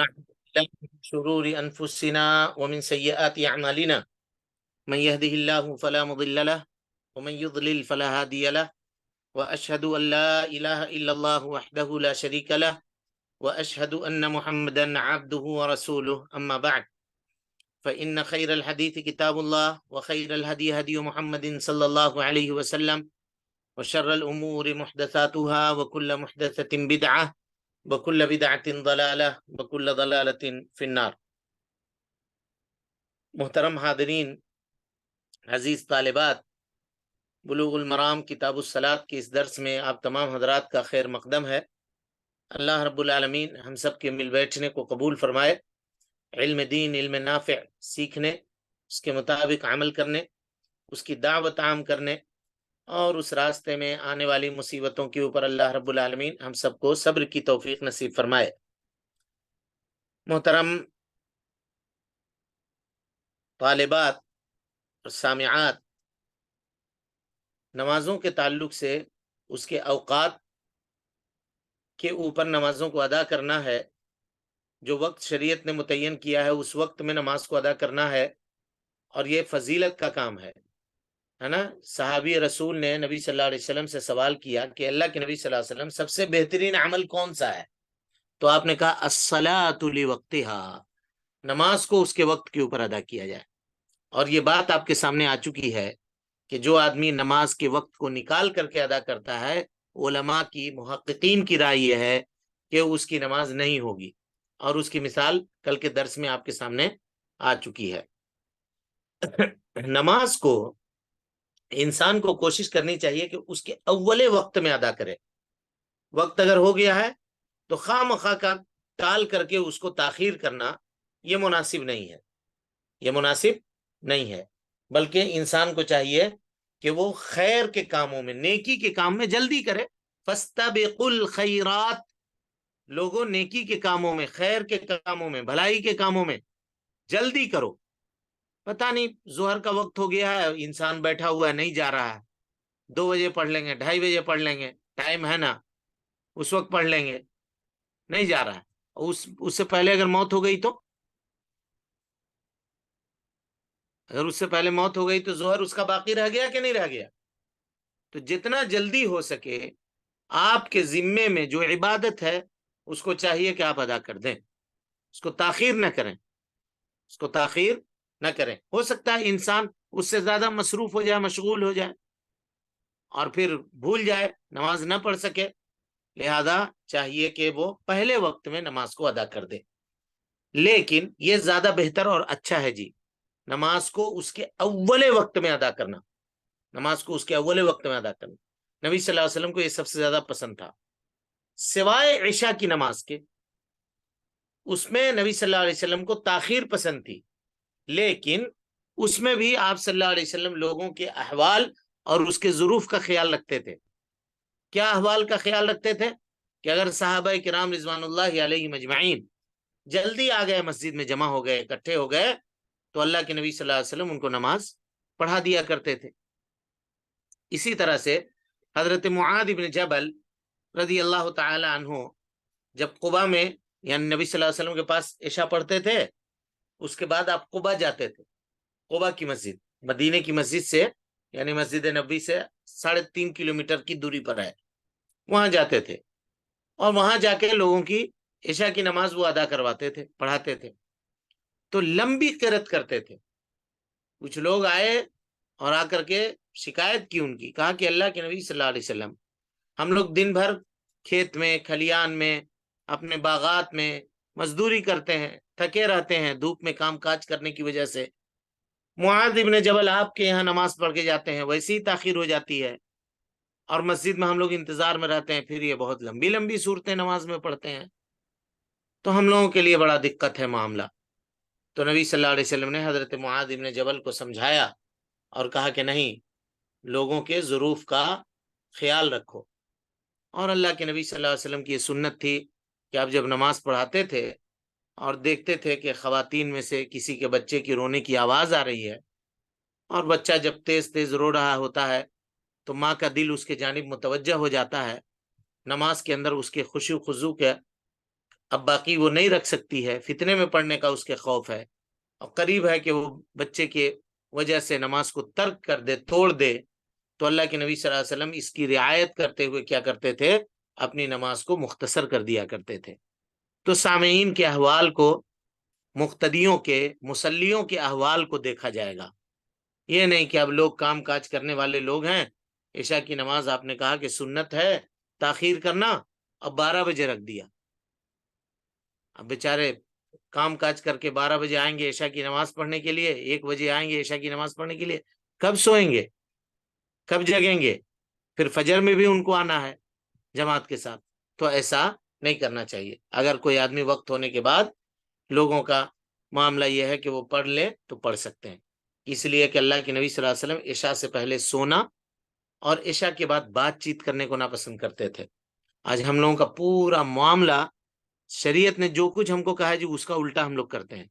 من شرور أنفسنا ومن سيئات أعمالنا من يهده الله فلا مضل له ومن يضلل فلا هادي له وأشهد أن لا إله إلا الله وحده لا شريك له وأشهد أن محمدا عبده ورسوله أما بعد فإن خير الحديث كتاب الله وخير الهدي هدي محمد صلى الله عليه وسلم وشر الأمور محدثاتها وكل محدثة بدعة وكل بدعة ضلالة وكل ضلالة في النار۔ محترم حاضرین، عزیز طالبات، بلوغ المرام کتاب الصلاۃ کے اس درس میں آپ تمام حضرات کا خیر مقدم ہے۔ اللہ رب العالمین ہم سب کے مل بیٹھنے کو قبول فرمائے، علم دین، علم نافع سیکھنے، اس کے مطابق عمل کرنے، اس کی دعوت عام کرنے اور اس راستے میں آنے والی مصیبتوں کے اوپر اللہ رب العالمین ہم سب کو صبر کی توفیق نصیب فرمائے۔ محترم طالبات اور سامعات، نمازوں کے تعلق سے اس کے اوقات کے اوپر نمازوں کو ادا کرنا ہے۔ جو وقت شریعت نے متعین کیا ہے اس وقت میں نماز کو ادا کرنا ہے، اور یہ فضیلت کا کام ہے نا۔ صحابی رسول نے نبی صلی اللہ علیہ وسلم سے سوال کیا کہ اللہ کے نبی صلی اللہ علیہ وسلم سب سے بہترین عمل کون سا ہے؟ تو آپ نے کہا الصلاۃ لوقتها، نماز کو اس کے وقت کے اوپر ادا کیا جائے۔ اور یہ بات آپ کے سامنے آ چکی ہے کہ جو آدمی نماز کے وقت کو نکال کر کے ادا کرتا ہے، علماء کی، محققین کی رائے یہ ہے کہ اس کی نماز نہیں ہوگی، اور اس کی مثال کل کے درس میں آپ کے سامنے آ چکی ہے۔ نماز کو انسان کو کوشش کرنی چاہیے کہ اس کے اول وقت میں ادا کرے۔ وقت اگر ہو گیا ہے تو خواہ مخواہ کا ٹال کر کے اس کو تاخیر کرنا یہ مناسب نہیں ہے، یہ مناسب نہیں ہے، بلکہ انسان کو چاہیے کہ وہ خیر کے کاموں میں، نیکی کے کام میں جلدی کرے۔ فاستبقوا الخیرات، لوگوں نیکی کے کاموں میں، خیر کے کاموں میں، بھلائی کے کاموں میں جلدی کرو۔ پتہ نہیں ظہر کا وقت ہو گیا ہے، انسان بیٹھا ہوا ہے، نہیں جا رہا ہے، 2 بجے پڑھ لیں گے، 2:30 بجے پڑھ لیں گے، ٹائم ہے نا، اس وقت پڑھ لیں گے، نہیں جا رہا ہے۔ اس سے پہلے اگر موت ہو گئی تو، اگر اس سے پہلے موت ہو گئی تو ظہر اس کا باقی رہ گیا کہ نہیں رہ گیا؟ تو جتنا جلدی ہو سکے آپ کے ذمے میں جو عبادت ہے اس کو چاہیے کہ آپ ادا کر دیں، اس کو تاخیر نہ کریں، اس کو تاخیر نہ کریں۔ ہو سکتا ہے انسان اس سے زیادہ مصروف ہو جائے، مشغول ہو جائے، اور پھر بھول جائے، نماز نہ پڑھ سکے، لہذا چاہیے کہ وہ پہلے وقت میں نماز کو ادا کر دے۔ لیکن یہ زیادہ بہتر اور اچھا ہے جی، نماز کو اس کے اول وقت میں ادا کرنا، نماز کو اس کے اول وقت میں ادا کرنا۔ نبی صلی اللہ علیہ وسلم کو یہ سب سے زیادہ پسند تھا، سوائے عشاء کی نماز کے، اس میں نبی صلی اللہ علیہ وسلم کو تاخیر پسند تھی، لیکن اس میں بھی آپ صلی اللہ علیہ وسلم لوگوں کے احوال اور اس کے ظروف کا خیال رکھتے تھے۔ کیا احوال کا خیال رکھتے تھے؟ کہ اگر صحابہ کرام رضوان اللہ علیہ مجمعین جلدی آ گئے، مسجد میں جمع ہو گئے، اکٹھے ہو گئے، تو اللہ کے نبی صلی اللہ علیہ وسلم ان کو نماز پڑھا دیا کرتے تھے۔ اسی طرح سے حضرت معاذ بن جبل رضی اللہ تعالی عنہ جب قبا میں، یعنی نبی صلی اللہ علیہ وسلم کے پاس عشاء پڑھتے تھے، اس کے بعد آپ قبا جاتے تھے۔ قبا کی مسجد مدینے کی مسجد سے، یعنی مسجد نبی سے 3.5 کلومیٹر کی دوری پر ہے، وہاں جاتے تھے، اور وہاں جا کے لوگوں کی عشاء کی نماز وہ ادا کرواتے تھے، پڑھاتے تھے۔ تو لمبی قرات کرتے تھے۔ کچھ لوگ آئے اور آ کر کے شکایت کی ان کی، کہا کہ اللہ کے نبی صلی اللہ علیہ وسلم، ہم لوگ دن بھر کھیت میں، کھلیان میں، اپنے باغات میں مزدوری کرتے ہیں، تھکے رہتے ہیں دھوپ میں کام کاج کرنے کی وجہ سے، معاذ ابن جبل آپ کے یہاں نماز پڑھ کے جاتے ہیں، ویسے ہی تاخیر ہو جاتی ہے، اور مسجد میں ہم لوگ انتظار میں رہتے ہیں، پھر یہ بہت لمبی لمبی صورتیں نماز میں پڑھتے ہیں، تو ہم لوگوں کے لیے بڑا دقت ہے معاملہ۔ تو نبی صلی اللہ علیہ وسلم نے حضرت معاذ ابن جبل کو سمجھایا اور کہا کہ نہیں، لوگوں کے ظروف کا خیال رکھو۔ اور اللہ کے نبی صلی اللہ علیہ وسلم کی یہ سنت تھی کہ آپ جب نماز پڑھاتے تھے اور دیکھتے تھے کہ خواتین میں سے کسی کے بچے کی رونے کی آواز آ رہی ہے، اور بچہ جب تیز تیز رو رہا ہوتا ہے تو ماں کا دل اس کے جانب متوجہ ہو جاتا ہے، نماز کے اندر اس کے خشوع خضوع کا اب باقی وہ نہیں رکھ سکتی ہے، فتنے میں پڑنے کا اس کے خوف ہے، اور قریب ہے کہ وہ بچے کے وجہ سے نماز کو ترک کر دے، توڑ دے، تو اللہ کے نبی صلی اللہ علیہ وسلم اس کی رعایت کرتے ہوئے کیا کرتے تھے؟ اپنی نماز کو مختصر کر دیا کرتے تھے۔ تو سامعین کے احوال کو، مقتدیوں کے، مصلیوں کے احوال کو دیکھا جائے گا۔ یہ نہیں کہ اب لوگ کام کاج کرنے والے لوگ ہیں، عشاء کی نماز آپ نے کہا کہ سنت ہے تاخیر کرنا، اب 12 بجے رکھ دیا۔ اب بیچارے کام کاج کر کے 12 بجے آئیں گے عشاء کی نماز پڑھنے کے لیے، 1 بجے آئیں گے عشاء کی نماز پڑھنے کے لیے، کب سوئیں گے؟ کب جگیں گے؟ پھر فجر میں بھی ان کو آنا ہے جماعت کے ساتھ۔ تو ایسا نہیں کرنا چاہیے۔ اگر کوئی آدمی وقت ہونے کے بعد، لوگوں کا معاملہ یہ ہے کہ وہ پڑھ لے تو پڑھ سکتے ہیں، اس لیے کہ اللہ کے نبی صلی اللہ علیہ وسلم عشاء سے پہلے سونا اور عشاء کے بعد بات چیت کرنے کو ناپسند کرتے تھے۔ آج ہم لوگوں کا پورا معاملہ، شریعت نے جو کچھ ہم کو کہا ہے جی اس کا الٹا ہم لوگ کرتے ہیں۔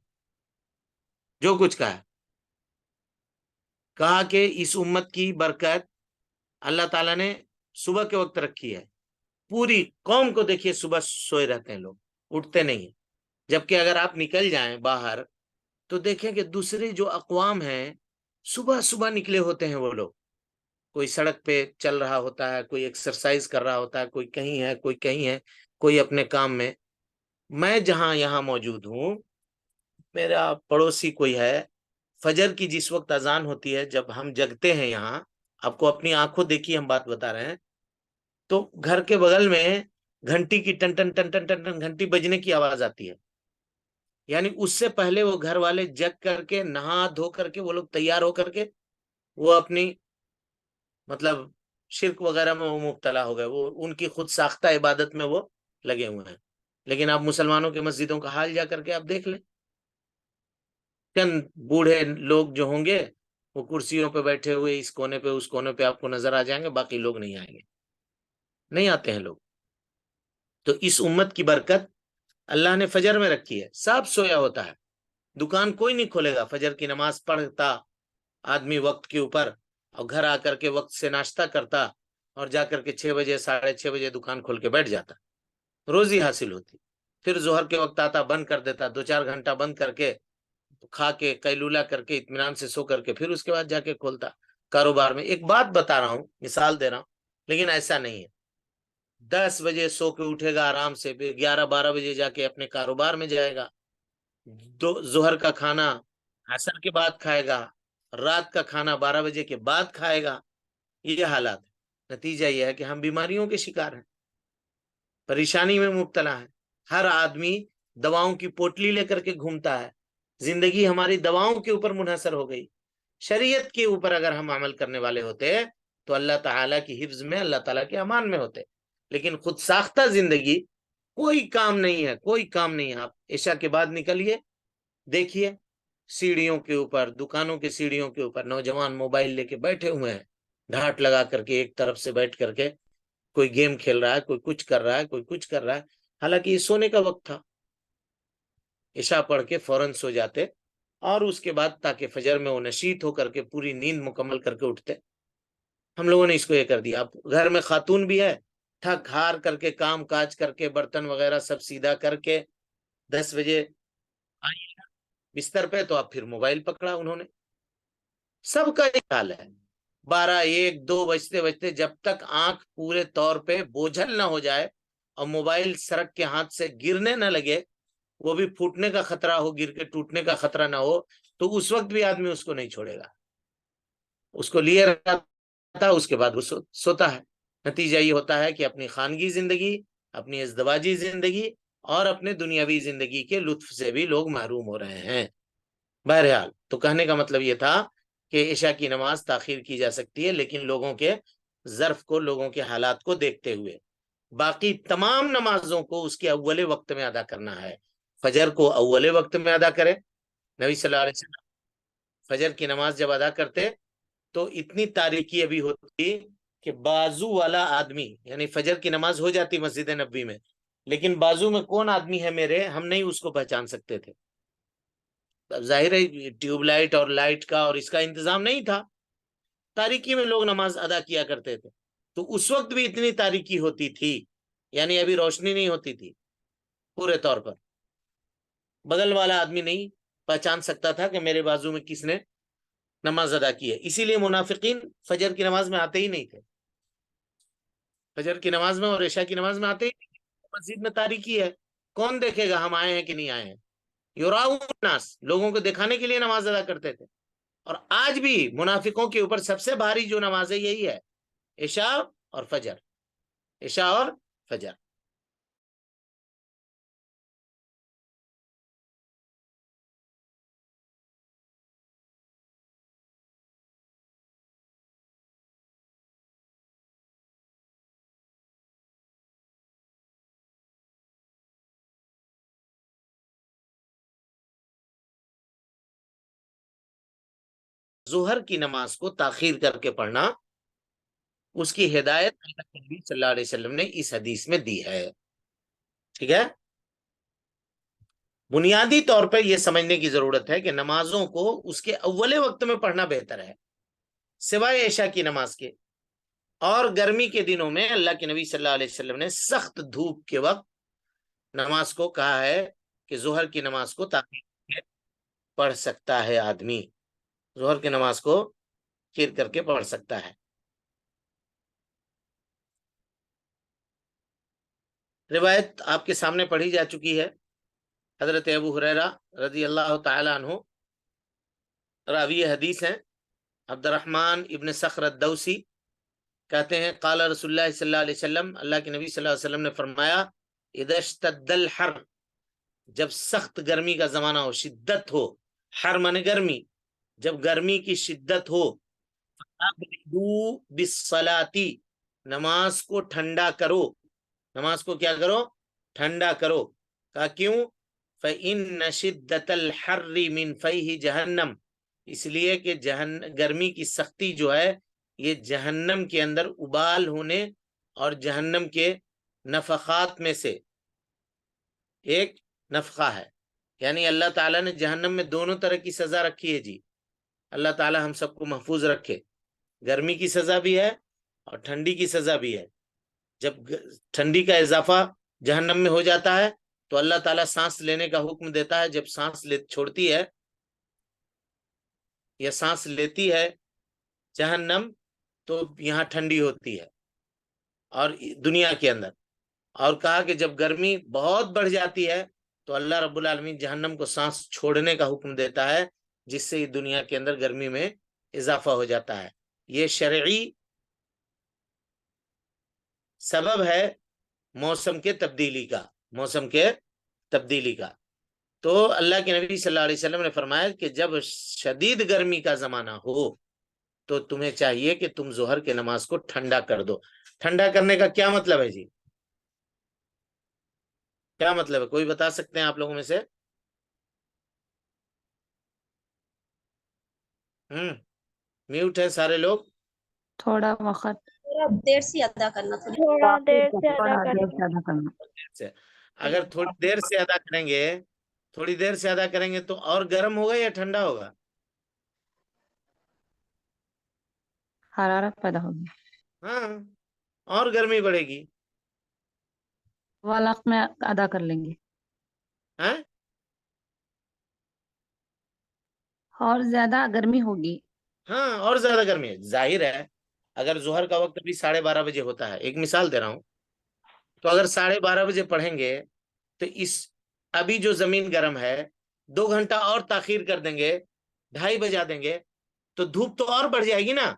جو کچھ کہا کہ اس امت کی برکت اللہ تعالیٰ نے صبح کے وقت رکھی ہے، پوری قوم کو دیکھیے صبح سوئے رہتے ہیں لوگ، اٹھتے نہیں ہیں، جبکہ اگر آپ نکل جائیں باہر تو دیکھیں کہ دوسرے جو اقوام ہیں صبح صبح نکلے ہوتے ہیں وہ لوگ، کوئی سڑک پہ چل رہا ہوتا ہے، کوئی ایکسرسائز کر رہا ہوتا ہے، کوئی کہیں ہے، کوئی کہیں ہے، کوئی اپنے کام میں۔ میں جہاں یہاں موجود ہوں، میرا پڑوسی کوئی ہے، فجر کی جس وقت اذان ہوتی ہے، جب ہم جگتے ہیں یہاں، آپ کو اپنی آنکھوں دیکھی ہم بات بتا رہے ہیں، تو گھر کے بغل میں گھنٹی کی ٹن ٹن ٹن ٹن ٹن ٹن گھنٹی بجنے کی آواز آتی ہے۔ یعنی اس سے پہلے وہ گھر والے جگ کر کے، نہا دھو کر کے، وہ لوگ تیار ہو کر کے، وہ اپنی مطلب شرک وغیرہ میں وہ مبتلا ہو گئے، وہ ان کی خود ساختہ عبادت میں وہ لگے ہوئے ہیں۔ لیکن آپ مسلمانوں کے مسجدوں کا حال جا کر کے آپ دیکھ لیں، چند بوڑھے لوگ جو ہوں گے وہ کرسیوں پہ بیٹھے ہوئے اس کونے پہ اس کونے پہ آپ کو نظر آ جائیں گے، باقی لوگ نہیں آئیں گے، نہیں آتے ہیں لوگ۔ تو اس امت کی برکت اللہ نے فجر میں رکھی ہے، سب سویا ہوتا ہے، دکان کوئی نہیں کھولے گا، فجر کی نماز پڑھتا آدمی وقت کے اوپر، اور گھر آ کر کے وقت سے ناشتہ کرتا، اور جا کر کے 6 بجے 6:30 بجے دکان کھول کے بیٹھ جاتا، روزی حاصل ہوتی۔ پھر ظہر کے وقت آتا، بند کر دیتا، 2-4 گھنٹہ بند کر کے، کھا کے قیلولہ کر کے اطمینان سے سو کر کے، پھر اس کے بعد جا کے کھولتا کاروبار میں۔ ایک بات بتا رہا ہوں، مثال دے رہا ہوں، لیکن ایسا نہیں ہے۔ 10 بجے سو کے اٹھے گا آرام سے، پھر 11-12 بجے جا کے اپنے کاروبار میں جائے گا، ظہر کا کھانا عصر کے بعد کھائے گا، رات کا کھانا 12 بجے کے بعد کھائے گا۔ یہ حالات ہے، نتیجہ یہ ہے کہ ہم بیماریوں کے شکار ہیں، پریشانی میں مبتلا ہے۔ ہر آدمی دواؤں کی پوٹلی لے کر کے گھومتا ہے، زندگی ہماری دواؤں کے اوپر منحصر ہو گئی۔ شریعت کے اوپر اگر ہم عمل کرنے والے ہوتے تو اللہ تعالیٰ کی حفظ میں، اللہ تعالیٰ کے امان میں ہوتے، لیکن خود ساختہ زندگی، کوئی کام نہیں ہے، کوئی کام نہیں ہے۔ آپ عشاء کے بعد نکلیے، دیکھیے سیڑھیوں کے اوپر، دکانوں کے سیڑھیوں کے اوپر نوجوان موبائل لے کے بیٹھے ہوئے ہیں، ڈھانٹ لگا کر کے ایک طرف سے بیٹھ کر کے، کوئی گیم کھیل رہا ہے، کوئی کچھ کر رہا ہے، کوئی کچھ کر رہا ہے، حالانکہ یہ سونے کا وقت تھا۔ عشاء پڑھ کے فوراً سو جاتے، اور اس کے بعد تاکہ فجر میں وہ نشیط ہو کر کے پوری نیند مکمل کر کے اٹھتے۔ ہم لوگوں نے اس کو یہ کر دیا۔ اب گھر میں خاتون بھی ہے، تھک ہار کر کے، کام کاج کر کے، برتن وغیرہ سب سیدھا کر کے، 10 بجے آئی بستر پہ، تو اب پھر موبائل پکڑا انہوں نے۔ سب کا یہ حال ہے، 12-1-2 بجتے جب تک آنکھ پورے طور پہ بوجھل نہ ہو جائے اور موبائل سرک کے ہاتھ سے گرنے نہ لگے، وہ بھی پھوٹنے کا خطرہ ہو، گر کے ٹوٹنے کا خطرہ نہ ہو، تو اس وقت بھی آدمی اس کو نہیں چھوڑے گا، اس کو لیے رہتا، اس کے بعد وہ سوتا ہے۔ نتیجہ یہ ہوتا ہے کہ اپنی خانگی زندگی، اپنی ازدواجی زندگی اور اپنے دنیاوی زندگی کے لطف سے بھی لوگ محروم ہو رہے ہیں۔ بہرحال، تو کہنے کا مطلب یہ تھا کہ عشاء کی نماز تاخیر کی جا سکتی ہے، لیکن لوگوں کے ظرف کو، لوگوں کے حالات کو دیکھتے ہوئے۔ باقی تمام نمازوں کو اس کے اول وقت میں ادا کرنا ہے۔ فجر کو اول وقت میں ادا کرے، نبی صلی اللہ علیہ وسلم فجر کی نماز جب ادا کرتے تو اتنی تاریکی ابھی ہوتی کہ بازو والا آدمی، یعنی فجر کی نماز ہو جاتی مسجد نبوی میں، لیکن بازو میں کون آدمی ہے میرے، ہم نہیں اس کو پہچان سکتے تھے۔ ظاہر ہے ٹیوب لائٹ اور لائٹ کا اور اس کا انتظام نہیں تھا، تاریکی میں لوگ نماز ادا کیا کرتے تھے، تو اس وقت بھی اتنی تاریکی ہوتی تھی، یعنی ابھی روشنی نہیں ہوتی تھی، پورے طور پر بغل والا آدمی نہیں پہچان سکتا تھا کہ میرے بازو میں کس نے نماز ادا کی ہے. اسی لیے منافقین فجر کی نماز میں آتے ہی نہیں تھے. فجر کی نماز میں اور عشاء کی نماز میں آتے ہی نہیں تھے. مسجد میں تاریکی ہے, کون دیکھے گا ہم آئے ہیں کہ نہیں آئے ہیں. یراؤن الناس, لوگوں کو دکھانے کے لیے نماز ادا کرتے تھے. اور آج بھی منافقوں کے اوپر سب سے بھاری جو نماز ہے یہی ہے, عشاء اور فجر, عشاء اور فجر. ظہر کی نماز کو تاخیر کر کے پڑھنا, اس کی ہدایت نبی صلی اللہ علیہ وسلم نے اس حدیث میں دی ہے. ٹھیک ہے, بنیادی طور پر یہ سمجھنے کی ضرورت ہے کہ نمازوں کو اس کے اول وقت میں پڑھنا بہتر ہے, سوائے عشاء کی نماز کے. اور گرمی کے دنوں میں اللہ کے نبی صلی اللہ علیہ وسلم نے سخت دھوپ کے وقت نماز کو کہا ہے کہ ظہر کی نماز کو تاخیر پڑھ سکتا ہے آدمی, ظہر کی نماز کو کھیر کر کے پڑھ سکتا ہے. روایت آپ کے سامنے پڑھی جا چکی ہے. حضرت ابو ہریرہ رضی اللہ تعالی عنہ راوی حدیث ہیں. عبد الرحمن ابن صخر الدوسی کہتے ہیں قال رسول اللہ صلی اللہ علیہ وسلم, اللہ کے نبی صلی اللہ علیہ وسلم نے فرمایا, اذا اشتد الحر, جب سخت گرمی کا زمانہ ہو, شدت ہو, حر مانے گرمی, جب گرمی کی شدت ہو, ابردوا بالصلاۃ, نماز کو ٹھنڈا کرو, نماز کو کیا کرو, ٹھنڈا کرو. کہا کیوں؟ فإن شدت الحر من فیہ جہنم, اس لیے کہ گرمی کی سختی جو ہے یہ جہنم کے اندر ابال ہونے اور جہنم کے نفخات میں سے ایک نفخہ ہے. یعنی اللہ تعالیٰ نے جہنم میں دونوں طرح کی سزا رکھی ہے. جی اللہ تعالیٰ ہم سب کو محفوظ رکھے. گرمی کی سزا بھی ہے اور ٹھنڈی کی سزا بھی ہے. جب ٹھنڈی کا اضافہ جہنم میں ہو جاتا ہے تو اللہ تعالیٰ سانس لینے کا حکم دیتا ہے. جب سانس چھوڑتی ہے یا سانس لیتی ہے جہنم تو یہاں ٹھنڈی ہوتی ہے اور دنیا کے اندر. اور کہا کہ جب گرمی بہت بڑھ جاتی ہے تو اللہ رب العالمین جہنم کو سانس چھوڑنے کا حکم دیتا ہے, جس سے دنیا کے اندر گرمی میں اضافہ ہو جاتا ہے. یہ شرعی سبب ہے موسم کے تبدیلی کا, موسم کے تبدیلی کا. تو اللہ کے نبی صلی اللہ علیہ وسلم نے فرمایا کہ جب شدید گرمی کا زمانہ ہو تو تمہیں چاہیے کہ تم ظہر کی نماز کو ٹھنڈا کر دو. ٹھنڈا کرنے کا کیا مطلب ہے جی, کیا مطلب ہے, کوئی بتا سکتے ہیں آپ لوگوں میں سے؟ میوٹ ہے سارے لوگ. تھوڑا وقت, تھوڑا دیر سے ادا کرنا, تھوڑا دیر سے ادا کرنا. اگر تھوڑی دیر سے ادا کریں گے, تھوڑی دیر سے ادا کریں گے تو اور گرم ہوگا یا ٹھنڈا ہوگا؟ حرارت پیدا ہوگی, ہاں, اور گرمی بڑھے گی. وقت میں ادا کر لیں گے ہاں اور زیادہ گرمی ہوگی. ہاں, اور زیادہ گرمی ہے. ظاہر ہے اگر ظہر کا وقت ابھی 12:30 بجے ہوتا ہے, ایک مثال دے رہا ہوں, تو اگر 12:30 بجے پڑھیں گے تو ابھی جو زمین گرم ہے 2 گھنٹہ اور تاخیر کر دیں گے, 2:30 بجا دیں گے تو دھوپ تو اور بڑھ جائے گی نا.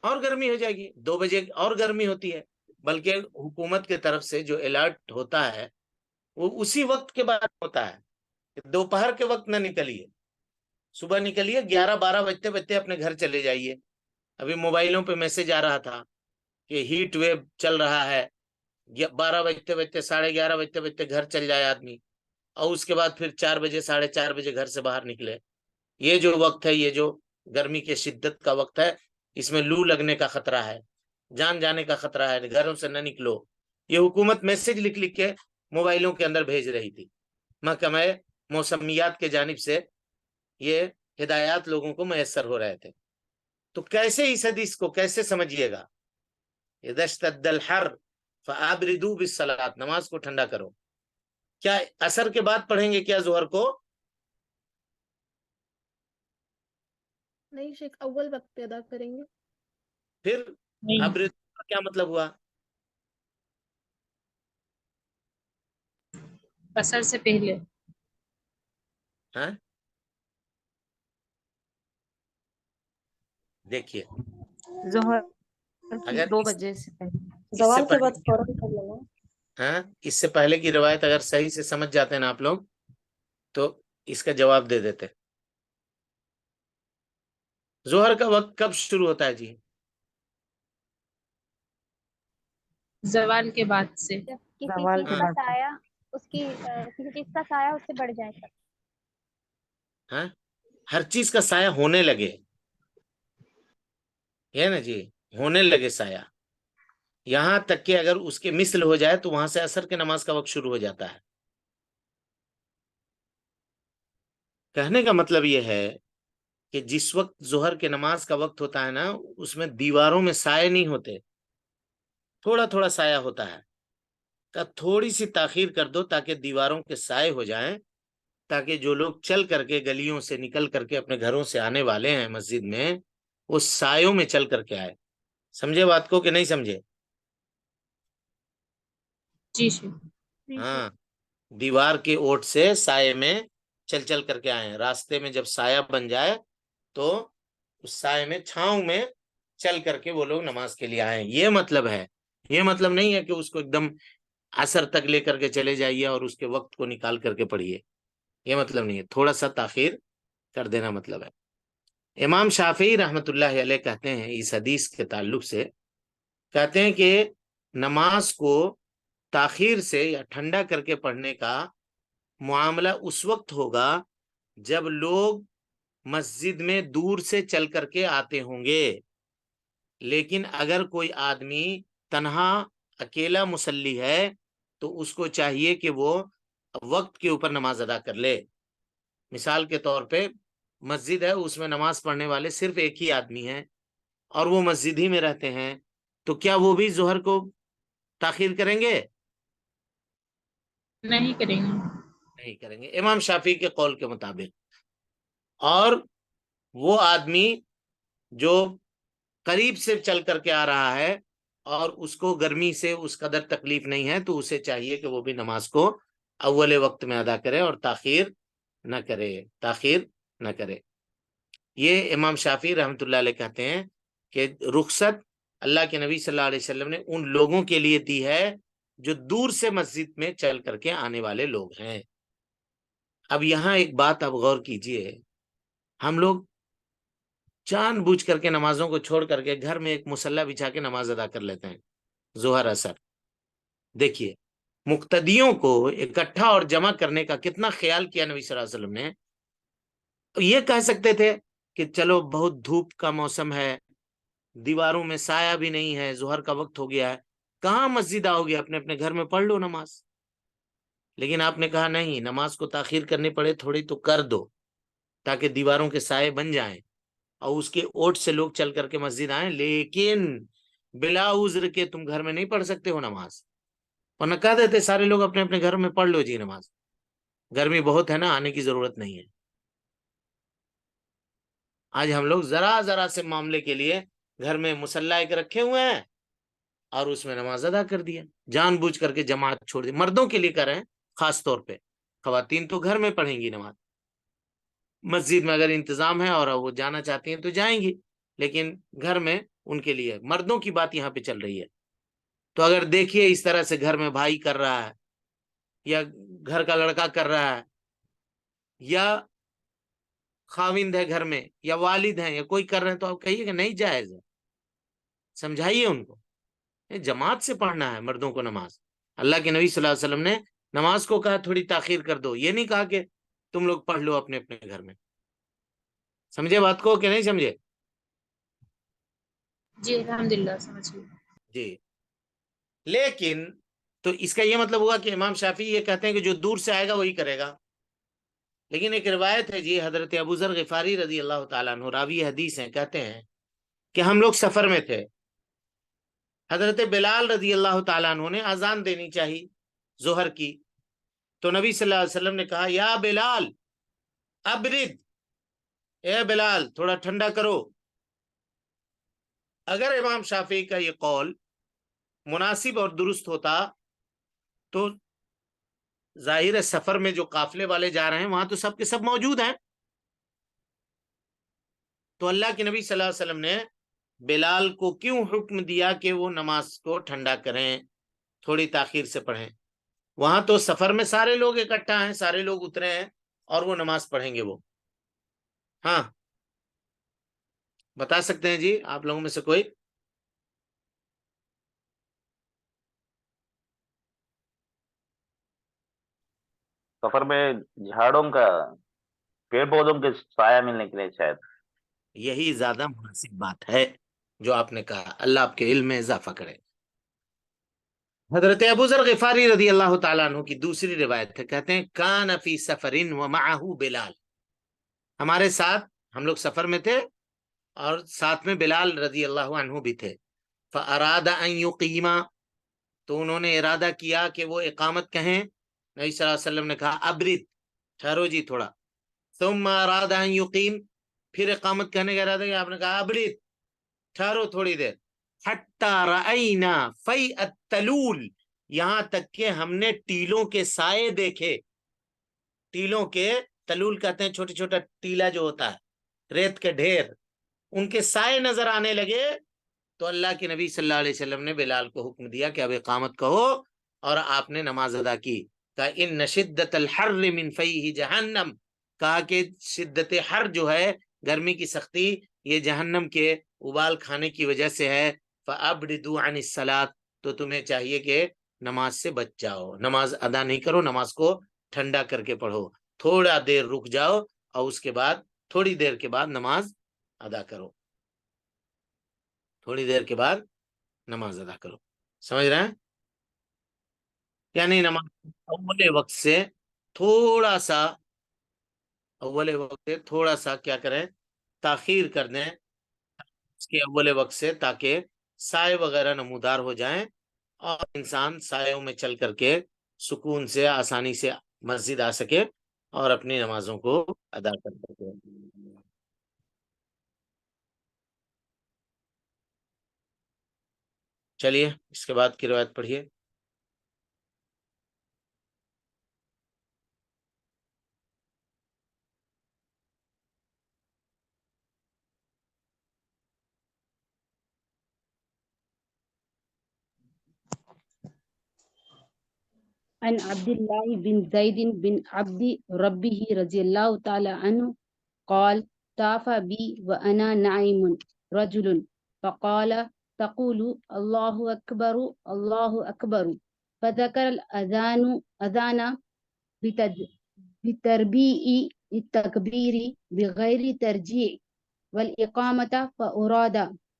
اور گرمی ہو جائے گی, 2 بجے اور گرمی ہوتی ہے. بلکہ حکومت کی طرف سے جو الرٹ ہوتا ہے وہ اسی وقت کے بعد ہوتا ہے. دوپہر کے وقت نہ نکلیے, صبح نکلیے, 11-12 بجتے بجتے اپنے گھر چلے جائیے. ابھی موبائلوں پہ میسج آ رہا تھا کہ ہیٹ ویو چل رہا ہے, 12 بجتے بجتے 11:30 بجتے بجتے گھر چل جائے آدمی, اور اس کے بعد پھر 4 بجے 4:30 بجے گھر سے باہر نکلے. یہ جو وقت ہے, یہ جو گرمی کے شدت کا وقت ہے, اس میں لو لگنے کا خطرہ ہے, جان جانے کا خطرہ ہے, گھروں سے نہ نکلو. یہ حکومت میسج لکھ لکھ کے موبائلوں کے اندر بھیج رہی تھی. محکمہ موسمیات کے جانب سے یہ ہدایات لوگوں کو میسر ہو رہے تھے. تو کیسے اس حدیث کو کیسے سمجھیے گا؟ اذا اشتد الحر فابردوا بالصلاۃ، نماز کو ٹھنڈا کرو. کیا اثر کے بعد پڑھیں گے کیا ظہر کو؟ نہیں شیخ، اول وقت پہ ادا کریں گے. پھر نہیں، ابردوا کا کیا مطلب ہوا؟ اثر سے پہلے. ہاں دیکھیے، ظہر کی اگر 2 اس بجے سے پہلے. سے زوال کے پہلے بعد فوراً کر لینا. ہاں اس سے پہلے کی روایت اگر صحیح سے سمجھ جاتے ہیں نا آپ لوگ تو اس کا جواب دے دیتے. ظہر کا وقت کب شروع ہوتا ہے جی؟ زوال کے بعد سے. جب کسی زوال چیز کے کا بعد سے. سایہ اس کی کسی چیز کا سایہ اس سے بڑھ جائے گا. ہاں ہر چیز کا سایہ ہونے لگے، یہ نا جی، ہونے لگے سایہ. یہاں تک کہ اگر اس کے مثل ہو جائے تو وہاں سے عصر کے نماز کا وقت شروع ہو جاتا ہے. کہنے کا مطلب یہ ہے کہ جس وقت ظہر کے نماز کا وقت ہوتا ہے نا، اس میں دیواروں میں سائے نہیں ہوتے، تھوڑا تھوڑا سایہ ہوتا ہے. کہ تھوڑی سی تاخیر کر دو تاکہ دیواروں کے سائے ہو جائیں، تاکہ جو لوگ چل کر کے گلیوں سے نکل کر کے اپنے گھروں سے آنے والے ہیں مسجد میں، وہ سایوں میں چل کر کے آئے. سمجھے بات کو کہ نہیں سمجھے؟ جی شیخ. ہاں دیوار کے اوٹ سے سائے میں چل چل کر کے آئے. راستے میں جب سایہ بن جائے تو اس سائے میں، چھاؤں میں چل کر کے وہ لوگ نماز کے لیے آئے. یہ مطلب ہے. یہ مطلب نہیں ہے کہ اس کو ایک دم عصر تک لے کر کے چلے جائیے اور اس کے وقت کو نکال کر کے پڑھیے. یہ مطلب نہیں ہے، تھوڑا سا تاخیر کر دینا مطلب ہے. امام شافعی رحمت اللہ علیہ کہتے ہیں اس حدیث کے تعلق سے، کہتے ہیں کہ نماز کو تاخیر سے یا ٹھنڈا کر کے پڑھنے کا معاملہ اس وقت ہوگا جب لوگ مسجد میں دور سے چل کر کے آتے ہوں گے. لیکن اگر کوئی آدمی تنہا اکیلا مصلی ہے تو اس کو چاہیے کہ وہ وقت کے اوپر نماز ادا کر لے. مثال کے طور پہ مسجد ہے، اس میں نماز پڑھنے والے صرف ایک ہی آدمی ہیں اور وہ مسجد ہی میں رہتے ہیں، تو کیا وہ بھی ظہر کو تاخیر کریں گے؟ نہیں کریں گے. نہیں کریں گے امام شافعی کے قول کے مطابق. اور وہ آدمی جو قریب سے چل کر کے آ رہا ہے اور اس کو گرمی سے اس قدر تکلیف نہیں ہے تو اسے چاہیے کہ وہ بھی نماز کو اول وقت میں ادا کرے اور تاخیر نہ کرے، تاخیر نہ کرے. یہ امام شافعی رحمۃ اللہ علیہ کہتے ہیں کہ رخصت اللہ کے نبی صلی اللہ علیہ وسلم نے ان لوگوں کے لیے دی ہے جو دور سے مسجد میں چل کر کے آنے والے لوگ ہیں. اب یہاں ایک بات آپ غور کیجئے، ہم لوگ جان بوجھ کر کے نمازوں کو چھوڑ کر کے گھر میں ایک مصلی بچھا کے نماز ادا کر لیتے ہیں ظہر اثر. دیکھیے مقتدیوں کو اکٹھا اور جمع کرنے کا کتنا خیال کیا نبی صلی اللہ علیہ وسلم نے. یہ کہہ سکتے تھے کہ چلو بہت دھوپ کا موسم ہے، دیواروں میں سایہ بھی نہیں ہے، ظہر کا وقت ہو گیا ہے، کہاں مسجد آؤ گے، اپنے اپنے گھر میں پڑھ لو نماز. لیکن آپ نے کہا نہیں، نماز کو تاخیر کرنی پڑے تھوڑی تو کر دو تاکہ دیواروں کے سائے بن جائیں اور اس کے اوٹ سے لوگ چل کر کے مسجد آئیں. لیکن بلا عذر کے تم گھر میں نہیں پڑھ سکتے ہو نماز، ورنہ کہہ دیتے سارے لوگ اپنے اپنے گھر میں پڑھ لو جی نماز، گرمی بہت ہے نا، آنے کی ضرورت نہیں ہے. آج ہم لوگ ذرا ذرا سے معاملے کے لیے گھر میں مصلی ایک رکھے ہوئے ہیں اور اس میں نماز ادا کر دیا، جان بوجھ کر کے جماعت چھوڑ دی. مردوں کے لیے کر رہے ہیں خاص طور پہ، خواتین تو گھر میں پڑھیں گی نماز، مسجد میں اگر انتظام ہے اور وہ جانا چاہتی ہیں تو جائیں گی، لیکن گھر میں ان کے لیے، مردوں کی بات یہاں پہ چل رہی ہے. تو اگر دیکھیے اس طرح سے گھر میں بھائی کر رہا ہے یا گھر کا لڑکا کر رہا ہے یا خاوند ہے گھر میں یا والد ہیں یا کوئی کر رہے ہیں تو آپ کہیے کہ نہیں جائز ہے، سمجھائیے ان کو. جماعت سے پڑھنا ہے مردوں کو نماز. اللہ کے نبی صلی اللہ علیہ وسلم نے نماز کو کہا تھوڑی تاخیر کر دو، یہ نہیں کہا کہ تم لوگ پڑھ لو اپنے اپنے گھر میں. سمجھے بات کو کہ نہیں سمجھے؟ جی الحمدللہ سمجھ گئی. جی لیکن تو اس کا یہ مطلب ہوا کہ امام شافعی یہ کہتے ہیں کہ جو دور سے آئے گا وہی کرے گا. لیکن ایک روایت ہے جی، حضرت ابو ذر غفاری رضی اللہ تعالیٰ عنہ راوی حدیث ہیں، کہتے ہیں کہ ہم لوگ سفر میں تھے، حضرت بلال رضی اللہ تعالیٰ عنہ نے اذان دینی چاہیے ظہر کی، تو نبی صلی اللہ علیہ وسلم نے کہا یا بلال ابرد، اے بلال تھوڑا ٹھنڈا کرو۔ اگر امام شافعی کا یہ قول مناسب اور درست ہوتا تو ظاہر سفر میں جو قافلے والے جا رہے ہیں وہاں تو سب کے سب موجود ہیں، تو اللہ کے نبی صلی اللہ علیہ وسلم نے بلال کو کیوں حکم دیا کہ وہ نماز کو ٹھنڈا کریں، تھوڑی تاخیر سے پڑھیں؟ وہاں تو سفر میں سارے لوگ اکٹھا ہیں، سارے لوگ اترے ہیں اور وہ نماز پڑھیں گے وہ۔ ہاں بتا سکتے ہیں جی آپ لوگوں میں سے کوئی؟ سفر میں جھاڑوں کا، پیڑ پودوں کے سایہ ملنے کے لیے شاید۔ یہی زیادہ مناسب بات ہے جو آپ نے کہا، اللہ آپ کے علم میں اضافہ کرے۔ حضرت ابو ذر غفاری رضی اللہ تعالیٰ عنہ کی دوسری روایت ہے، کہتے ہیں کان فی سفر ومعه بلال، ہمارے ساتھ ہم لوگ سفر میں تھے اور ساتھ میں بلال رضی اللہ عنہ بھی تھے، فاراد ان یقیما، تو انہوں نے ارادہ کیا کہ وہ اقامت کہیں۔ نبی صلی اللہ علیہ وسلم نے کہا ابرد، ٹھہرو جی تھوڑا، ثم اراد ان یقیم، پھر اقامت کہنے کا ارادہ کیا، آپ نے کہا ابرد، ٹھہرو تھوڑی دیر، حتی رأینا فی التلول، یہاں تک کہ ہم نے ٹیلوں کے سائے دیکھے۔ ٹیلوں کے، تلول کہتے ہیں چھوٹی چھوٹا ٹیلا جو ہوتا ہے، ریت کے ڈھیر، ان کے سائے نظر آنے لگے، تو اللہ کے نبی صلی اللہ علیہ وسلم نے بلال کو حکم دیا کہ اب اقامت کہو، اور آپ نے نماز ادا کی۔ کہا ان شدت الحر من فیہ جہنم، کہا کہ شدت حر جو ہے، گرمی کی سختی، یہ جہنم کے ابال کھانے کی وجہ سے ہے۔ فَأَبْرِدُوا عَنِ الصَّلَاةِ، تو تمہیں چاہیے کہ نماز سے بچ جاؤ، نماز ادا نہیں کرو، نماز کو ٹھنڈا کر کے پڑھو، تھوڑا دیر رک جاؤ اور اس کے بعد تھوڑی دیر کے بعد نماز ادا کرو، تھوڑی دیر کے بعد نماز ادا کرو۔ سمجھ رہے ہیں؟ یعنی نماز اول وقت سے تھوڑا سا، اول وقت سے تھوڑا سا کیا کریں، تاخیر کر دیں اس کے اول وقت سے، تاکہ سائے وغیرہ نمودار ہو جائیں اور انسان سایوں میں چل کر کے سکون سے آسانی سے مسجد آ سکے اور اپنی نمازوں کو ادا کر سکے۔ چلیے اس کے بعد کی روایت پڑھیے۔ عن عبد الله بن زيد بن عبد ربه رضي الله تعالى عنه قال طاف بي وأنا نائم رجل فقال تقول الله أكبر الله أكبر، فذكر الأذان بتربيع التكبير بغير ترجيع والإقامة، فأراد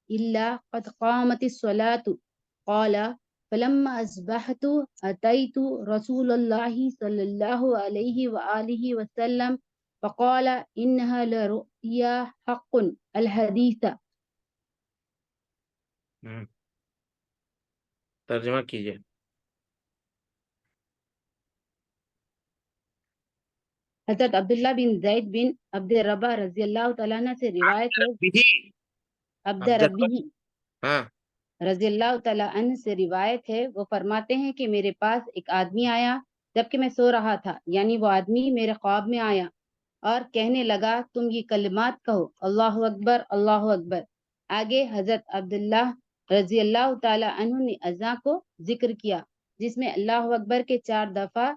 إلا قد قامت الصلاة. قال فلما أصبحت أتيت رسول الله صلى الله عليه وآله وسلم فقال إنها لرؤيا حق الحديث. ترجمہ کیجیے۔ حضرت عبداللہ بن زید بن عبد ربہ رضی اللہ تعالیٰ عنہ سے روایت ہے، عبد ربی ہاں رضی اللہ تعالیٰ عنہ سے روایت ہے، وہ فرماتے ہیں کہ میرے پاس ایک آدمی آیا جبکہ میں سو رہا تھا، یعنی وہ آدمی میرے خواب میں آیا اور کہنے لگا تم یہ کلمات کہو، اللہ اکبر اللہ اکبر۔ آگے حضرت عبداللہ رضی اللہ تعالیٰ عنہ نے اذان کو ذکر کیا جس میں اللہ اکبر کے 4 دفعہ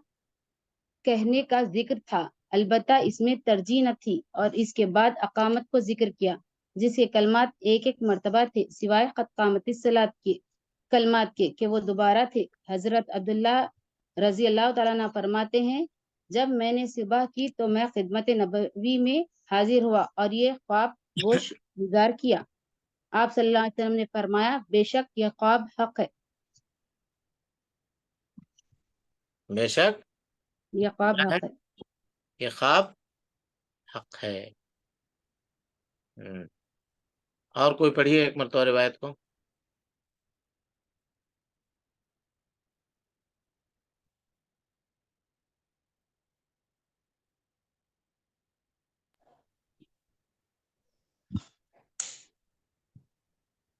کہنے کا ذکر تھا، البتہ اس میں ترجیح نہ تھی، اور اس کے بعد اقامت کو ذکر کیا جس کے کلمات ایک ایک مرتبہ تھے سوائے قد قامت الصلاۃ کے کلمات کے کہ وہ دوبارہ تھے۔ حضرت عبداللہ رضی اللہ تعالیٰ عنہ فرماتے ہیں جب میں نے صبح کی تو میں خدمت نبوی میں حاضر ہوا اور یہ خواب گوش گزار کیا۔ آپ صلی اللہ علیہ وسلم نے فرمایا بے شک یہ خواب حق ہے، بے شک یہ خواب کیا ہے؟ حق ہے۔ یہ خواب حق ہے۔ اور کوئی پڑھیے ایک مرتبہ روایت کو۔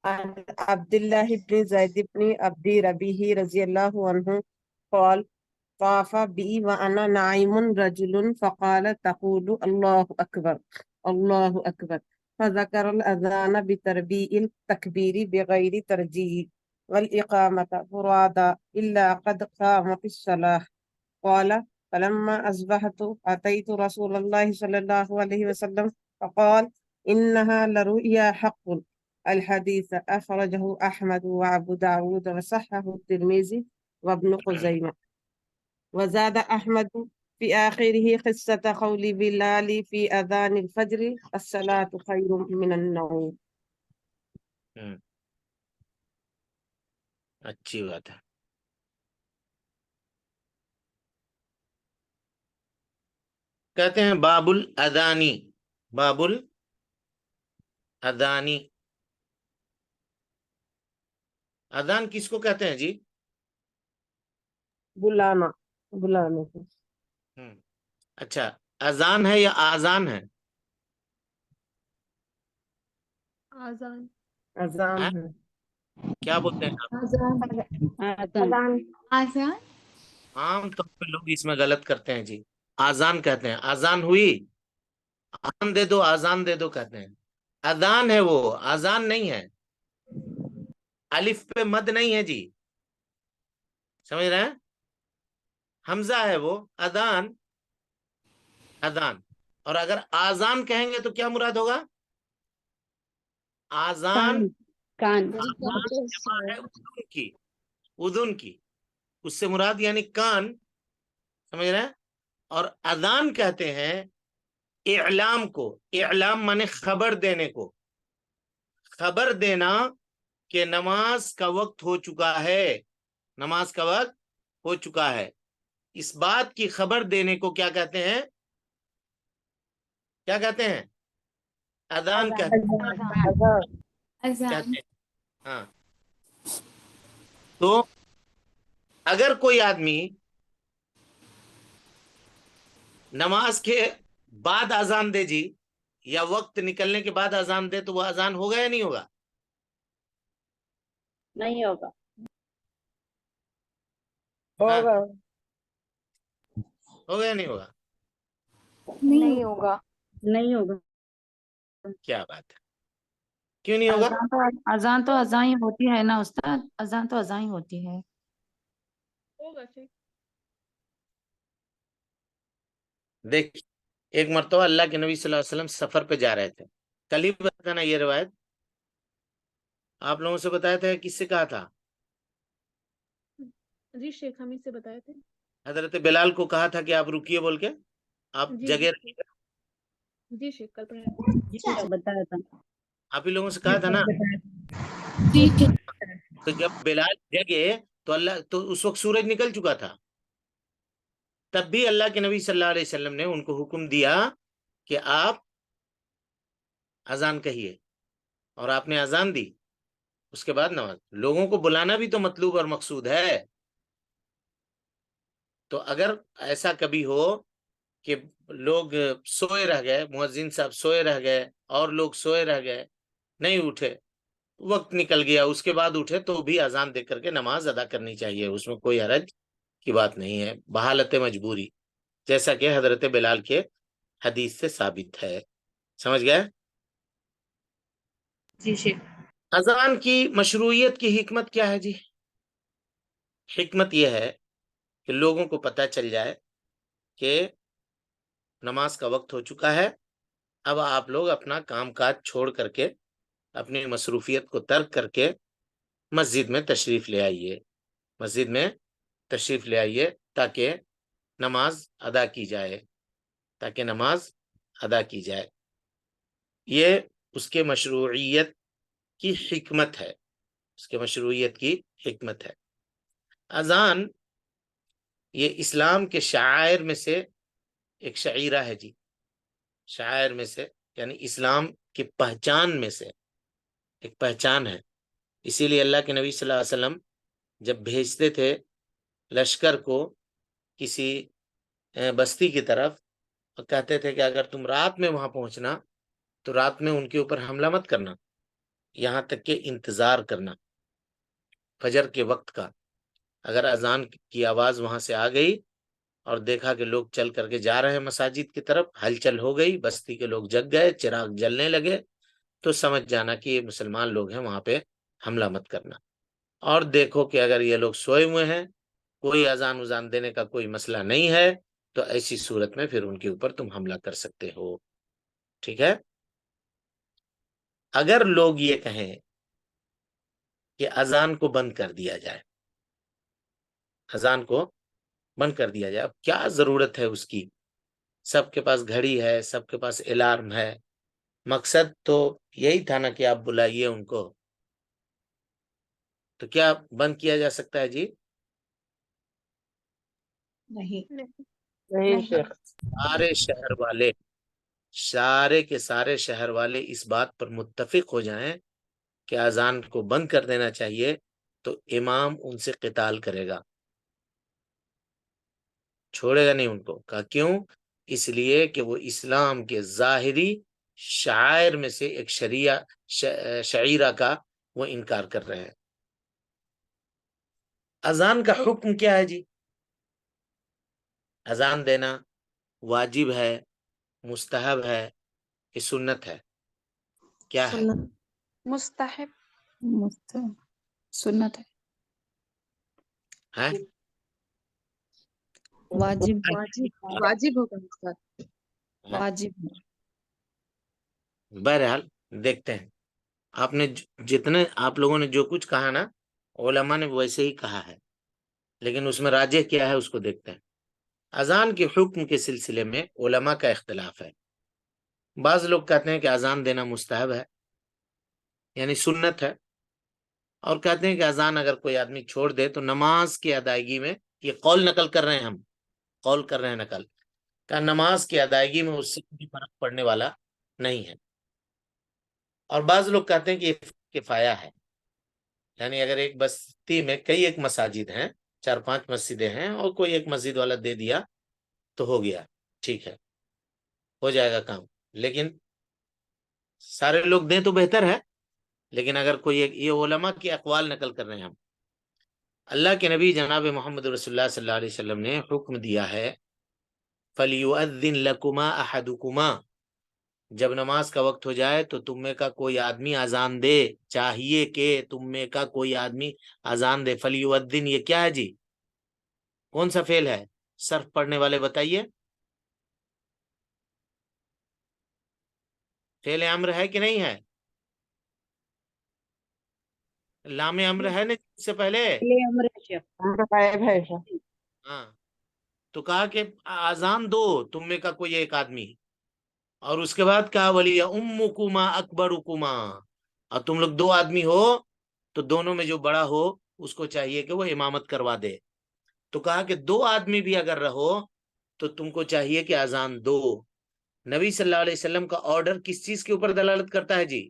عن عبد الله بن زيد بن عبد ربيع رضي الله عنه قال طاف بي وأنا نائم رجل فقال تقول الله أكبر الله أكبر فذكر الأذان بتربيع التكبير بغير ترجيح والإقامة فرادا إلا قد قامت الصلاة قال فلما أصبحت أتيت رسول الله صلى الله عليه وسلم فقال إنها لرؤيا حق. الحديث أخرجه أحمد وأبو داود وصححه الترمذي وابن خزيمة. وزاد أحمد في آخره قصة قول بلال في أذان الفجر الصلاة خير من النوم. ہوں، اچھی بات ہے. کہتے ہیں باب الادانی، باب الادانی. اذان کس کو کہتے ہیں جی؟ بلانا بلانے کو. ہوں، اچھا، اذان ہے یا آزان ہے؟ آزان. اذان ہاں؟ ہے. کیا بولتے ہیں آپ؟ آزان. آزان. عام طور پہ لوگ اس میں غلط کرتے ہیں جی. آزان کہتے ہیں، آزان ہوئی، آزان دے دو، آزان دے دو کہتے ہیں. اذان ہے وہ، آزان نہیں ہے. الف پہ مد نہیں ہے جی، سمجھ رہے ہیں؟ حمزہ ہے وہ. اذان، اذان. اور اگر آزان کہیں گے تو کیا مراد ہوگا؟ آزان، کان. آزان جمع ہے اذن کی، اذن کی، اس سے مراد یعنی کان، سمجھ رہے ہیں؟ اور اذان کہتے ہیں اعلام کو. اعلام مانے خبر دینے کو، خبر دینا کہ نماز کا وقت ہو چکا ہے، نماز کا وقت ہو چکا ہے. اس بات کی خبر دینے کو کیا کہتے ہیں؟ کیا کہتے ہیں؟ اذان کہتے اذان. ہیں. ہاں، تو اگر کوئی آدمی نماز کے بعد اذان دے جی، یا وقت نکلنے کے بعد اذان دے، تو وہ اذان ہوگا یا نہیں ہوگا؟ نہیں ہوگا. ہاں، ہوگا. ہوگا یا نہیں ہوگا؟ نہیں ہوگا. نہیں ہوگا. کیا بات ہے، کیوں نہیں ہوگا؟ اذان تو اذان ہی ہوتی ہے نا استاد، اذان تو اذان ہی ہوتی ہے. ہوگا پھر. دیکھ، ایک مرتبہ اللہ کے نبی صلی اللہ علیہ وسلم سفر پہ جا رہے تھے. کل ہی بتایا نا یہ روایت، آپ لوگوں سے بتایا تھا، کس سے کہا تھا؟ جی شیخ حمید سے بتائے تھے. حضرت بلال کو کہا تھا کہ آپ رکیے بول کے، آپ جی جگہ جی رکھیے گا. جی شیخ کل پڑھا. بتایا تھا. آپ ہی لوگوں سے کہا تھا نا. ٹھیک ہے. تو جب بلال جگے تو اللہ، تو اس وقت سورج نکل چکا تھا. تب بھی اللہ کے نبی صلی اللہ علیہ وسلم نے ان کو حکم دیا کہ آپ اذان کہیے، اور آپ نے اذان دی. اس کے بعد نماز. لوگوں کو بلانا بھی تو مطلوب اور مقصود ہے. تو اگر ایسا کبھی ہو کہ لوگ سوئے رہ گئے، مؤذن صاحب سوئے رہ گئے، اور لوگ سوئے رہ گئے، نہیں اٹھے، وقت نکل گیا، اس کے بعد اٹھے، تو بھی اذان دے کر کے نماز ادا کرنی چاہیے. اس میں کوئی حرج کی بات نہیں ہے، بحالت مجبوری، جیسا کہ حضرت بلال کے حدیث سے ثابت ہے. سمجھ گئے؟ جی شیخ. اذان کی مشروعیت کی حکمت کیا ہے جی؟ حکمت یہ ہے کہ لوگوں کو پتہ چل جائے کہ نماز کا وقت ہو چکا ہے. اب آپ لوگ اپنا کام کاج چھوڑ کر کے، اپنی مصروفیت کو ترک کر کے مسجد میں تشریف لے آئیے، مسجد میں تشریف لے آئیے، تاکہ نماز ادا کی جائے، تاکہ نماز ادا کی جائے. یہ اس کے مشروعیت کی حکمت ہے، اس کے مشروعیت کی حکمت ہے. اذان یہ اسلام کے شعائر میں سے ایک شعیرہ ہے جی، شعائر میں سے، یعنی اسلام کی پہچان میں سے ایک پہچان ہے. اسی لیے اللہ کے نبی صلی اللہ علیہ وسلم جب بھیجتے تھے لشکر کو کسی بستی کی طرف، اور کہتے تھے کہ اگر تم رات میں وہاں پہنچنا تو رات میں ان کے اوپر حملہ مت کرنا، یہاں تک کہ انتظار کرنا فجر کے وقت کا. اگر اذان کی آواز وہاں سے آ گئی اور دیکھا کہ لوگ چل کر کے جا رہے ہیں مساجد کی طرف، ہلچل ہو گئی، بستی کے لوگ جگ گئے، چراغ جلنے لگے، تو سمجھ جانا کہ یہ مسلمان لوگ ہیں، وہاں پہ حملہ مت کرنا. اور دیکھو کہ اگر یہ لوگ سوئے ہوئے ہیں، کوئی اذان وزان دینے کا کوئی مسئلہ نہیں ہے، تو ایسی صورت میں پھر ان کے اوپر تم حملہ کر سکتے ہو. ٹھیک ہے. اگر لوگ یہ کہیں کہ اذان کو بند کر دیا جائے، اذان کو بند کر دیا جائے، اب کیا ضرورت ہے اس کی؟ سب کے پاس گھڑی ہے، سب کے پاس الارم ہے، مقصد تو یہی تھا نا کہ آپ بلائیے ان کو. تو کیا بند کیا جا سکتا ہے جی؟ نہیں نہیں شیخ. سارے شہر والے، سارے کے سارے شہر والے اس بات پر متفق ہو جائیں کہ اذان کو بند کر دینا چاہیے، تو امام ان سے قتال کرے گا، چھوڑے گا نہیں ان کو. کہا کیوں؟ اس لیے کہ وہ اسلام کے ظاہری شعائر میں سے ایک شعیرہ کا وہ انکار کر رہے ہیں. اذان کا حکم کیا ہے جی؟ اذان دینا واجب ہے، مستحب ہے کہ سنت ہے؟ کیا ہے؟ مستحب. سنت ہے. ہیں؟ واجب واجب ہوگا استاد. واجب ہے. بہرحال دیکھتے ہیں. آپ نے جتنے آپ لوگوں نے جو کچھ کہا نا، علماء نے ویسے ہی کہا ہے، لیکن اس میں راجح کیا ہے اس کو دیکھتے ہیں. اذان کے حکم کے سلسلے میں علماء کا اختلاف ہے. بعض لوگ کہتے ہیں کہ اذان دینا مستحب ہے، یعنی سنت ہے، اور کہتے ہیں کہ اذان اگر کوئی آدمی چھوڑ دے تو نماز کی ادائیگی میں، یہ قول نقل کر رہے ہیں، ہم قول کر رہے ہیں نقل، کہ نماز کی ادائیگی میں اس سے کوئی فرق پڑنے والا نہیں ہے. اور بعض لوگ کہتے ہیں کہ یہ کفایہ ہے، یعنی اگر ایک بستی میں کئی ایک مساجد ہیں، 4-5 مسجدیں ہیں، اور کوئی ایک مسجد والا دے دیا تو ہو گیا، ٹھیک ہے، ہو جائے گا کام. لیکن سارے لوگ دیں تو بہتر ہے. لیکن اگر کوئی ایک، یہ علماء کی اقوال نقل کر رہے ہیں ہم. اللہ کے نبی جناب محمد رسول اللہ صلی اللہ علیہ وسلم نے حکم دیا ہے فَلْيُؤَذِّن لَكُمَا أَحَدُكُمَا، جب نماز کا وقت ہو جائے تو تم میں کا کوئی آدمی اذان دے، چاہیے کہ تم میں کا کوئی آدمی اذان دے. فَلْيُؤَذِّن یہ کیا ہے جی؟ کون سا فعل ہے؟ صرف پڑھنے والے بتائیے. فعل امر ہے کہ نہیں ہے؟ لام امر ہے نا اس سے پہلے. غائب ہے شیخ. ہاں، تو کہا کہ اذان دو تم میں کا کوئی ایک آدمی، اور اس کے بعد کہا ولی امکما اکبرکما، اور تم لوگ 2 آدمی ہو تو دونوں میں جو بڑا ہو اس کو چاہیے کہ وہ امامت کروا دے. تو کہا کہ 2 آدمی بھی اگر رہو تو تم کو چاہیے کہ اذان دو. نبی صلی اللہ علیہ وسلم کا آرڈر کس چیز کے اوپر دلالت کرتا ہے جی؟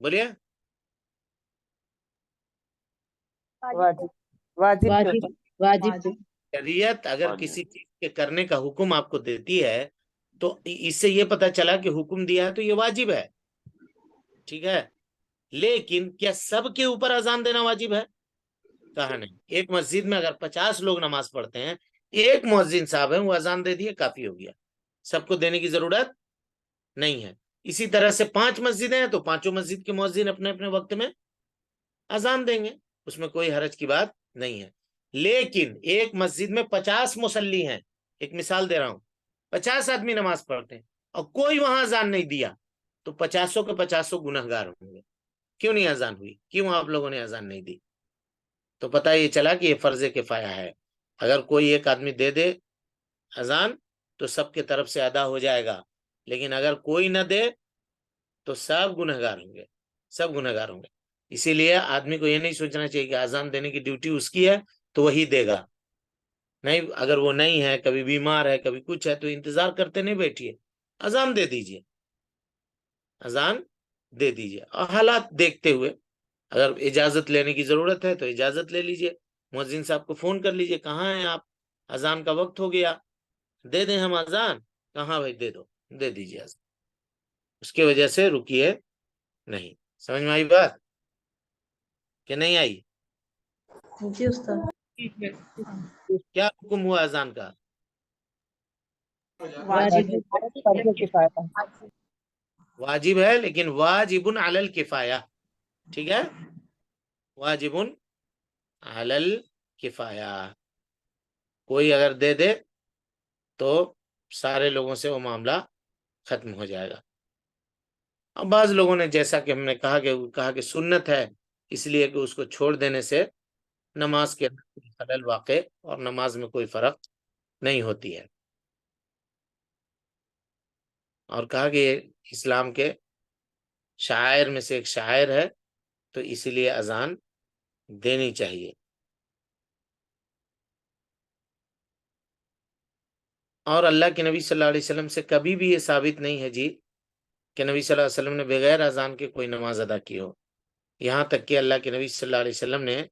بولیے. واجب. واجب واجب. واجب. شریعت اگر واجب. کسی چیز کے کرنے کا حکم آپ کو دیتی ہے تو اس سے یہ پتا چلا کہ حکم دیا ہے تو یہ واجب ہے، ٹھیک ہے. لیکن کیا سب کے اوپر اذان دینا واجب ہے؟ کہا نہیں. ایک مسجد میں اگر 50 لوگ نماز پڑھتے ہیں، ایک مؤذن صاحب ہے وہ اذان دے دیے، کافی ہو گیا، سب کو دینے کی ضرورت نہیں ہے. اسی طرح سے 5 مسجدیں ہیں تو 5 مسجد کے مؤذن اپنے اپنے وقت میں اذان دیں گے، اس میں کوئی حرج کی بات نہیں ہے. لیکن ایک مسجد میں 50 مصلی ہیں، ایک مثال دے رہا ہوں، 50 آدمی نماز پڑھتے ہیں اور کوئی وہاں اذان نہیں دیا، تو 50 کے 50 گنہگار ہوں گے. کیوں نہیں اذان ہوئی؟ کیوں آپ لوگوں نے اذان نہیں دی؟ تو پتہ یہ چلا کہ یہ فرض کفایہ ہے. اگر کوئی ایک آدمی دے دے اذان تو سب کے طرف سے ادا ہو جائے گا، لیکن اگر کوئی نہ دے تو سب گنہگار ہوں گے، سب گنہگار ہوں گے. اسی لیے آدمی کو یہ نہیں سوچنا چاہیے کہ اذان دینے کی ڈیوٹی اس کی ہے تو وہی دے گا. نہیں، اگر وہ نہیں ہے، کبھی بیمار ہے، کبھی کچھ ہے، تو انتظار کرتے نہیں بیٹھیے، اذان دے دیجیے، اذان دے دیجیے. اور حالات دیکھتے ہوئے اگر اجازت لینے کی ضرورت ہے تو اجازت لے لیجیے، مؤذن صاحب کو فون کر لیجیے، کہاں ہیں آپ، اذان کا وقت ہو گیا، دے دیں ہم اذان. کہاں بھائی دے دو، دے دیجیے اذان، اس کی وجہ سے رکیے نہیں. سمجھ میں آئی بات کہ نہیں آئی؟ جی استاد. کیا حکم ہوا اذان کا؟ واجب ہے، فرض کفایہ. واجب ہے لیکن واجب علی الکفایہ. ٹھیک ہے، واجب علی الکفایہ. کوئی اگر دے دے تو سارے لوگوں سے وہ معاملہ ختم ہو جائے گا. اب بعض لوگوں نے جیسا کہ ہم نے کہا کہ سنت ہے، اس لیے کہ اس کو چھوڑ دینے سے نماز کے اندر کوئی خلل واقع اور نماز میں کوئی فرق نہیں ہوتی ہے، اور کہا کہ یہ اسلام کے شعائر میں سے ایک شعائر ہے تو اسی لیے اذان دینی چاہیے. اور اللہ کے نبی صلی اللہ علیہ وسلم سے کبھی بھی یہ ثابت نہیں ہے جی کہ نبی صلی اللہ علیہ وسلم نے بغیر اذان کے کوئی نماز ادا کی ہو. یہاں تک کہ اللہ کے نبی صلی اللہ علیہ وسلم نے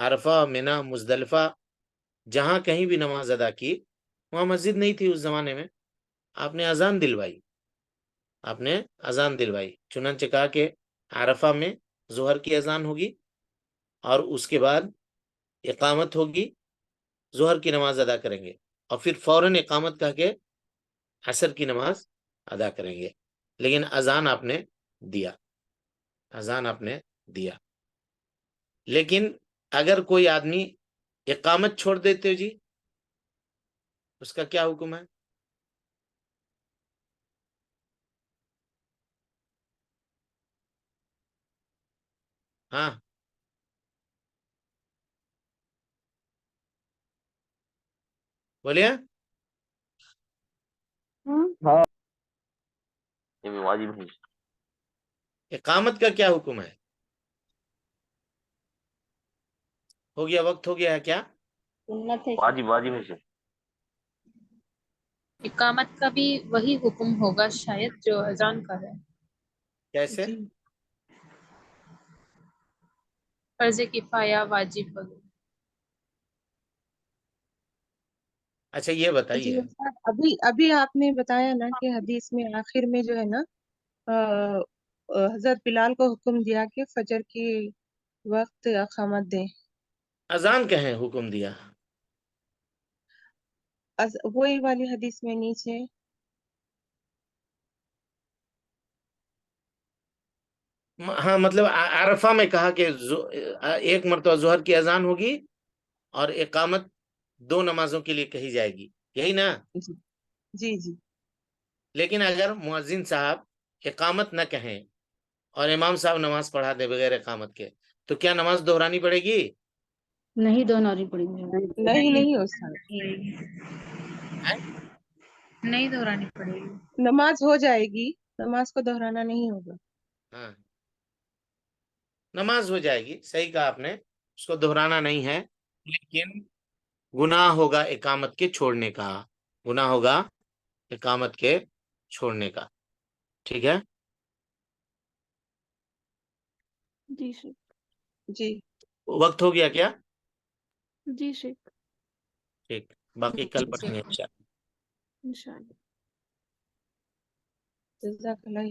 عرفہ، منی، مزدلفہ جہاں کہیں بھی نماز ادا کی، وہاں مسجد نہیں تھی اس زمانے میں، آپ نے اذان دلوائی. چنانچہ کہا کہ عرفہ میں ظہر کی اذان ہوگی اور اس کے بعد اقامت ہوگی، ظہر کی نماز ادا کریں گے اور پھر فوراً اقامت کہہ کے عصر کی نماز ادا کریں گے. لیکن اذان آپ نے دیا. لیکن اگر کوئی آدمی اقامت چھوڑ دیتے جی، اس کا کیا حکم ہے؟ ہاں بولیے. ہاں یہ بھی واجب ہے. اقامت کا کیا حکم ہے؟ ہو گیا، وقت ہو گیا ہے کیا؟ سنت ہے. واجب ہے. اقامت کا بھی وہی حکم ہوگا شاید جو اذان کا ہے. کیسے؟ جی فرض کفایہ، واجب وغیرہ. اچھا یہ جی بتائیے، استاد، ابھی آپ نے بتایا نا کہ حدیث میں آخر میں جو ہے نا حضرت بلال کو حکم دیا کہ فجر کی وقت اقامت دیں. اذان کہیں حکم دیا؟ وہی والی حدیث میں نیچے. ہاں مطلب عرفہ میں کہا کہ ایک مرتبہ ظہر کی اذان ہوگی اور اقامت 2 نمازوں کے لیے کہی جائے گی، یہی نا؟ جی جی جی. لیکن اگر مؤذن صاحب اقامت نہ کہیں اور امام صاحب نماز پڑھا دے بغیر اقامت کے، تو کیا نماز دہرانی پڑے گی؟ نہیں دونوں پڑیں گے. نہیں استاد، نہیں دہرانی پڑے گی. نماز ہو جائے گی، نماز کو دہرانا نہیں ہوگا. ہاں نماز ہو جائے گی، صحیح کہا آپ نے، اس کو دہرانا نہیں ہے، لیکن گناہ ہوگا اقامت کے چھوڑنے کا، گناہ ہوگا اقامت کے چھوڑنے کا. ٹھیک ہے، جی شیخ. جی وقت ہو گیا کیا؟ جی شیخ. ٹھیک، باقی کل پڑھیں گے انشاءاللہ. انشاءاللہ. جزاک اللہ.